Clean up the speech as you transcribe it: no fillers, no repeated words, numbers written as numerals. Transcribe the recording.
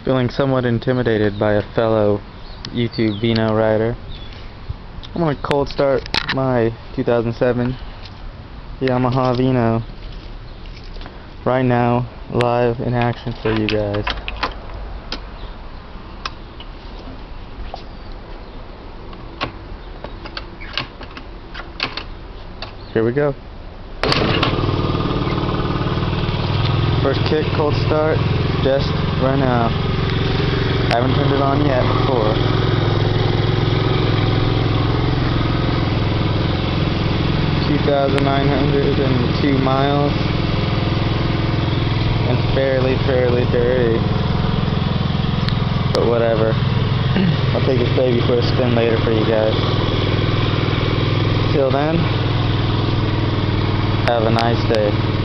Feeling somewhat intimidated by a fellow YouTube Vino rider. I'm going to cold start my 2007 Yamaha Vino right now, live in action for you guys. Here we go. First kick, cold start, just right now. Haven't turned it on yet before. $2,902 miles and fairly dirty, but whatever. I'll take this baby for a spin later for you guys. Till then, have a nice day.